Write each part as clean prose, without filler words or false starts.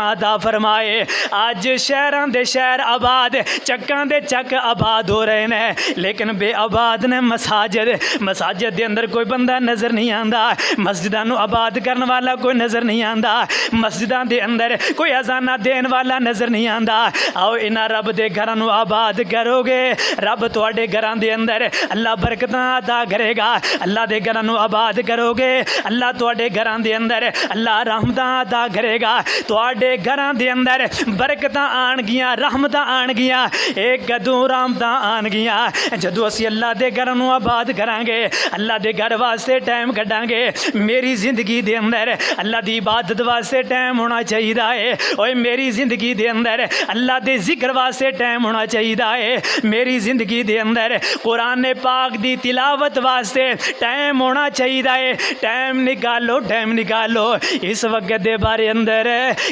عطا فرمائے۔ اج شہراں دے شہر آباد، چکاں دے چک آباد ہو رہے ہیں، لیکن بے آباد نے مساجد دے اندر کوئی بندہ نظر نہیں آندا، مسجداں نو آباد کرن والا کوئی نظر نہیں آندا، مسجداں دے اندر کوئی اذانہ دین والا نظر نہیں آندا۔ آؤ انہاں رب دے گھراں نو آباد کرو گے، رب تواڈے گھراں دے اندر اللہ برکتاں عطا کرے گا۔ اللہ دے گھراں نو آباد کرو گے، اللہ تواڈے گھراں دے اندر اللہ رحمتاں عطا کرے گا، تواڈے گھراں دے اندر برکتاں آن گیاں، رحمتاں آن گیاں۔ ایک کدوں رحمتاں آن گیاں جدوں اسی اللہ دے گھراں نو آباد کران گے، اللہ دے گھر واسطے ٹائم کڈاں گے۔ میری زندگی دے اندر اللہ دی عبادت واسطے ٹائم ہونا چاہیدا ہے، اوے میری زندگی دے اندر اللہ دے ذکر واسطے ٹائم ہونا چاہیدا ہے، میری زندگی دے اندر قرآن پاک دی تلاوت واسطے ٹائم ہونا چاہیدا ہے۔ ٹائم نکالو، ٹائم نکالو۔ اس وقت دے بارے اندر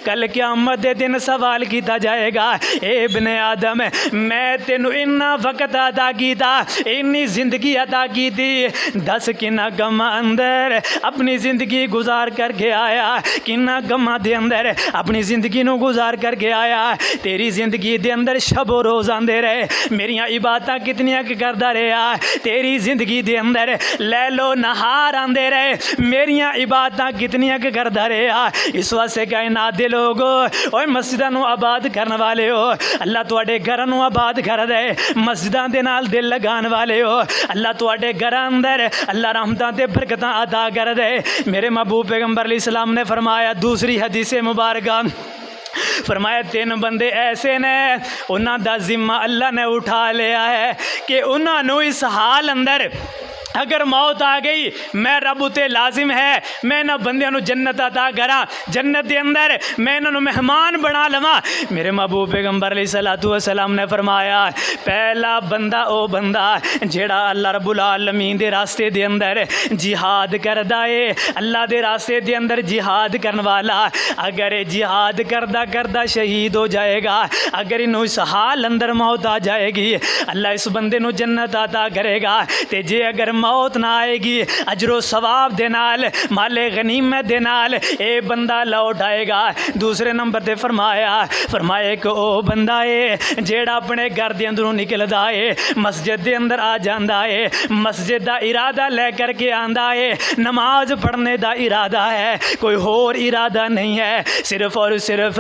کل قیامت دے دن سوال کیتا جائے گا، اے ابن آدم میں تینوں اتنا وقت عطا کیتا، اتنی زندگی عطا کیتی، دس کنا گما اندر اپنی زندگی گزار کر کے آیا، کنا گما دے اندر اپنی زندگی نو گزار کر کے آیا۔ تیری زندگی دے اندر شب و روز آندے رہے، میریاں عبادتاں کتنیاں کردا رہیا، تیری زندگی دے اندر لیل و نہار آندے رہے، میریاں عبادتاں کتنیاں کردا رہیا۔ اس واسطے کائنات دے لوگو، اوے مسجداں نو آباد کرن والے ہو، اللہ تواڈے گھراں نو آباد کر دے، مسجداں دے نال دل لگان والے ہو، اللہ تواڈے گھراں اندر اللہ رحمتاں تے برکتاں عطا کر دے۔ میرے محبوب پیغمبر علیہ السلام نے فرمایا دوسری حدیث مبارکہ، فرمایا تین بندے ایسے نے انہاں دا ذمہ اللہ نے اٹھا لیا ہے کہ انہاں نو اس حال اندر اگر موت آ گئی میں رب تے لازم ہے میں نہ بندیاں نو جنت عطا کراں، جنت دے اندر میں انہاں نو مہمان بنا لواں۔ میرے محبوب پیغمبر علیہ الصلوۃ والسلام نے فرمایا پہلا بندہ او بندہ جیڑا اللہ رب العالمین دے راستے دے اندر جہاد کردا ہے، اللہ دے راستے دے اندر جہاد کرن والا اگر جہاد کردا کردا شہید ہو جائے گا، اگر انہوں اس حال اندر موت آ جائے گی اللہ اس بندے نو جنت عطا کرے گا۔ تے جے اگر موت نہ آئے گی اجر و ثواب دے نال مال غنیمت دے نال اے بندہ لوٹ آئے گا۔ دوسرے نمبر تے فرمایا کہ او بندہ ہے جیڑا اپنے گھر دے اندروں نکلدا ہے، مسجد دے اندر آ جاندا ہے، مسجد دا ارادہ لے کر کے آندا ہے، نماز پڑھنے دا ارادہ ہے، کوئی اور ارادہ نہیں ہے، صرف اور صرف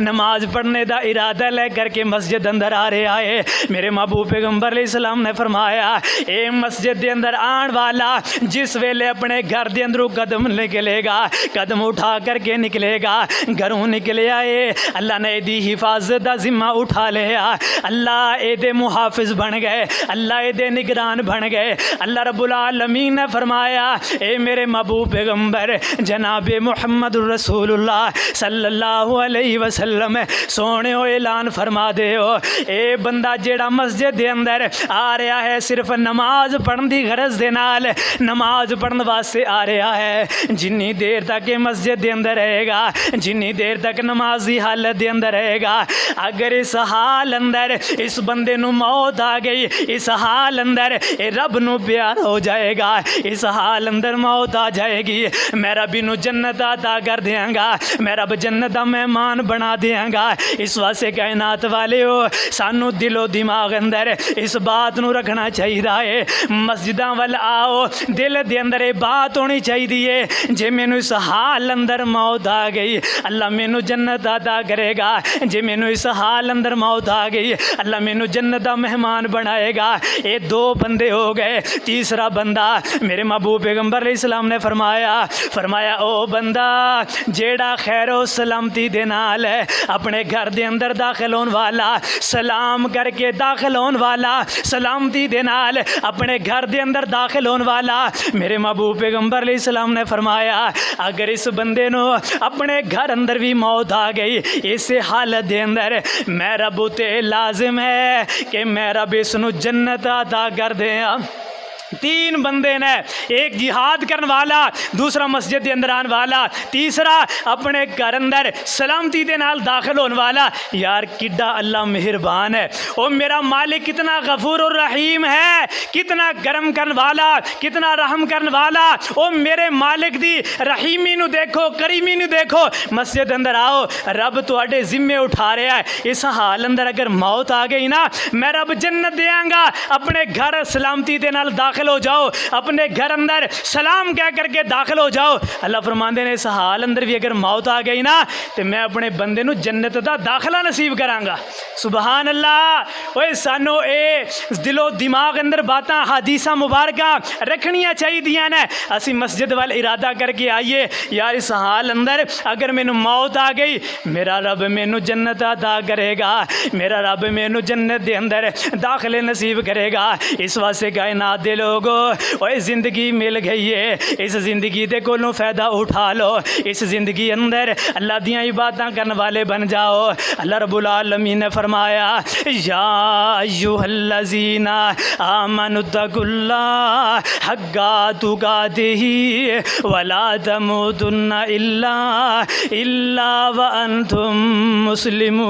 نماز پڑھنے دا ارادہ لے کر کے مسجد اندر آ رہا ہے۔ میرے محبوب پیغمبر علیہ السلام نے فرمایا اے مسجد دے اندر آن والا جس ویلے اپنے گھر دے اندروں قدم نکلے گا، قدم اٹھا کر کے نکلے گا، گھروں نکلے آئے، اللہ نے دی حفاظت دا ذمہ اٹھا لیا، اللہ اے دے محافظ بن گئے، اللہ اے دے نگران بن گئے۔ اللہ رب العالمین نے فرمایا اے میرے محبوب پیغمبر جناب محمد الرسول اللہ صلی اللہ علیہ وسلم سونے ہو اعلان فرما دے ہو اے بندہ جیڑا مسجد دے اندر آ رہا ہے صرف نماز پڑھن دی غرض دے نال نماز پڑھن واسطے آ رہا ہے، جنی دیر تک مسجد دے اندر رہے گا، جنی دیر تک نمازی حالت دے اندر رہے گا، اگر اس حال اندر اس بندے نو موت آ گئی، اس حال اندر رب نو پیار ہو جائے گا، اس حال اندر موت آ جائے گی، میں رب نو جنت عطا کر دیاں گا، میں رب جنت دا مہمان بنا دیاں گا۔ اس واسطے کائنات والے ہو سانو دل و دماغ اندر اس بات نو رکھنا چاہیے، مسجداں وال آؤ دل دے اندر یہ بات ہونی چاہیے جے مینو اس حال اندر موت آ گئی اللہ مینو جنت عطا کرے گا، جے مینو اس حال اندر موت آ گئی اللہ مینو جنت دا مہمان بنائے گا۔ یہ دو بندے ہو گئے، تیسرا بندہ میرے محبوب پیغمبر علیہ السلام نے فرمایا او بندہ جیڑا خیر و سلامتی دے نال اپنے گھر دے اندر داخل ہون والا، سلام کر کے داخل ہون والا، سلامتی دے نال اپنے گھر دے اندر داخل ہون والا، میرے محبوب پیغمبر علیہ السلام نے فرمایا اگر اس بندے نو اپنے گھر اندر بھی موت آ گئی اس حالت دے اندر میں رب تے لازم ہے کہ میں رب اس نو جنت عطا کر دیاں۔ تین بندے نے، ایک جہاد کرن والا، دوسرا مسجد دے اندر آن والا، تیسرا اپنے گھر اندر سلامتی دے نال داخل ہون والا۔ یار کڈا اللہ مہربان ہے، او میرا مالک کتنا غفور الرحیم ہے، کتنا کرم کرن والا، کتنا رحم کرن والا۔ او میرے مالک دی رحیمی نو دیکھو، کریمی نو دیکھو۔ مسجد اندر آؤ، رب تواڈے ذمے اٹھا رہا ہے۔ اس حال اندر اگر موت آ گئی نا، میں رب جنت دیاں گا، اپنے گھر سلامتی دے نال داخل ہو جاؤ، اپنے گھر اندر سلام کہہ کر کے داخل ہو جاؤ۔ اللہ فرماندے نے اس حال اندر بھی اگر موت آ گئی نا تو میں اپنے بندے نو جنت دا داخلہ نصیب کراں گا۔ سبحان اللہ۔ اوے سانو اے دل و دماغ اندر باتاں حدیثاں مبارکاں رکھنیاں چاہی دیاں نے۔ اسی مسجد وال ارادہ کر کے آئیے، یار اس حال اندر اگر مینوں موت آ گئی، میرا رب مینوں جنت عطا کرے گا، میرا رب مینوں جنت دے اندر داخلے نصیب کرے گا۔ اس واسطے کائنات دے لوگو، اوے زندگی مل گئی ہے، اس زندگی دے کولوں فائدہ اٹھا لو۔ اس زندگی اندر اللہ دیاں عبادتاں کرن والے بن جاؤ۔ اللہ رب العالمین نے فرمایا یا ایھا الذین آمنوا اتقوا اللہ حق تقاتہ ولا تموتن الا وانتم مسلمون۔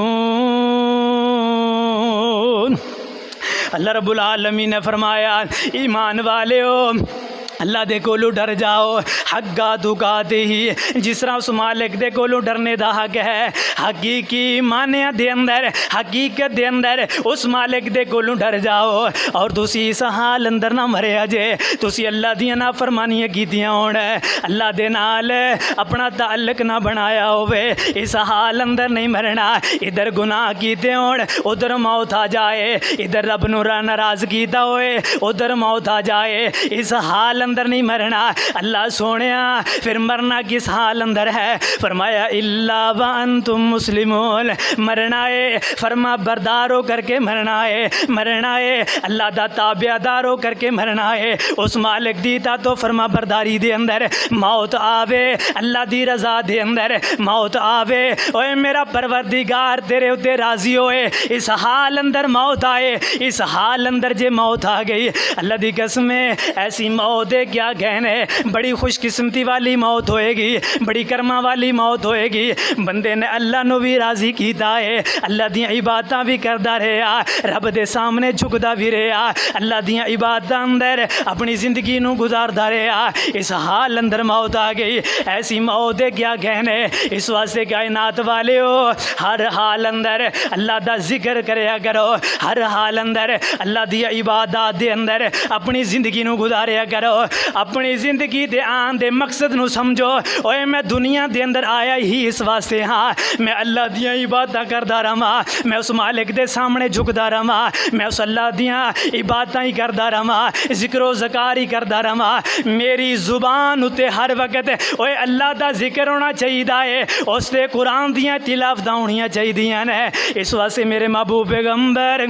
اللہ رب العالمین نے فرمایا ایمان والےو، اللہ دے کولو ڈر جاؤ، حق تقاتہ، جس طرح اس مالک دے کولو ڈرنے دا حق ہے، حقیقی معنی دے اندر، حقیقت دے اندر اس مالک دے کولو ڈر جاؤ۔ اور تسی اس حال اندر نہ مرے اجے، تسی اللہ دیاں نافرمانیاں کیتیاں ہون، اللہ دے نال اپنا تعلق نہ بنایا ہوئے، اس حال اندر نہیں مرنا۔ ادھر گناہ کیتے ہون، ادھر موت آ جائے، ادھر رب نو ناراض کیتا ہوئے، ادھر موت آ جائے، اس حال اندر نہیں مرنا۔ اللہ سونیا پھر مرنا کس حال اندر ہے؟ فرمایا الا وانتم مسلمون، مرنا ہے فرما بردار ہو کر کے مرنا ہے، مرنا ہے اللہ دا تابع دار ہو کر کے مرنا ہے۔ اس مالک دی اطاعت و فرما برداری دے اندر موت آوے، اللہ دی رضا دے اندر موت آوے، اوے میرا پروردگار تیرے اتے راضی ہوئے، اس حال اندر موت آئے۔ اس حال اندر جے موت آ گئی، اللہ دی قسم ہے ایسی موت ہے کیا کہنے، بڑی خوش قسمتی والی موت ہوئے گی، بڑی کرما والی موت ہوئے گی۔ بندے نے اللہ نو بھی راضی کیتا ہے، اللہ دیاں عبادتاں بھی کردا رہیا، رب دے سامنے جھکدا بھی رہیا، اللہ دیاں عبادتاں اندر اپنی زندگی نو گزاردا رہیا۔ اس حال اندر موت آ گئی، ایسی موت ہے کیا کہنے۔ اس واسطے کائنات والے ہو، ہر حال اندر اللہ دا ذکر کریا کرو، ہر حال اندر اللہ دی عبادات دے اندر اپنی زندگی نو گزاریا کرو، اپنی زندگی دے آن دے مقصد نو سمجھو۔ اوے میں دنیا دے اندر آیا ہی اس واسطے ہاں، میں اللہ دیاں عبادتاں کردا رہواں، میں اس مالک دے سامنے جھکدا رہواں، میں اس اللہ دیاں عبادتاں ہی کردا رہواں، ذکر و ذکار ہی کردا رہواں۔ میری زبان اتے ہر وقت اوے اللہ دا ذکر ہونا چاہیدا ہے، اس دے قرآن دیاں تلاوتاں ہونیاں چاہیدیاں نے۔ اس واسطے میرے محبوب پیغمبر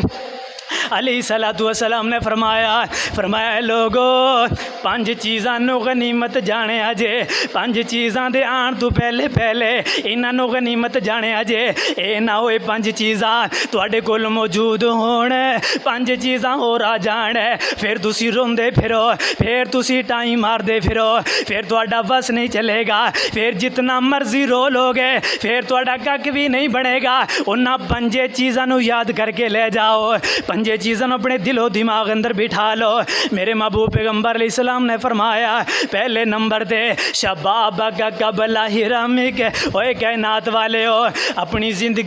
علیہ الصلوۃ والسلام نے فرمایا لوگو پانچ چیزاں نو غنیمت جانے اجے، پانچ چیزاں دے آن تو پہلے انہاں نو غنیمت جانے اجے، اے نہ ہوئے پانچ چیزاں تواڈے کول موجود ہون، پانچ چیزاں ہور آ جان، پھر تسی روندے پھرو، پھر تسی ٹائم ماردے پھرو، پھر تواڈا بس نہیں چلے گا، پھر جتنا مرضی رو لوگے پھر تواڈا کک بھی نہیں بنے گا۔ انہاں پنجے چیزاں نو یاد کر کے لے جاؤ، پنجے چیزاں اپنے دل و دماغ اندر بٹھا لو۔ میرے محبوب پیغمبر علیہ السلام نے فرمایا پہلے نمبر تے شبابک قبل حرمک، اوے کائنات والے ہو، اپنی زندگی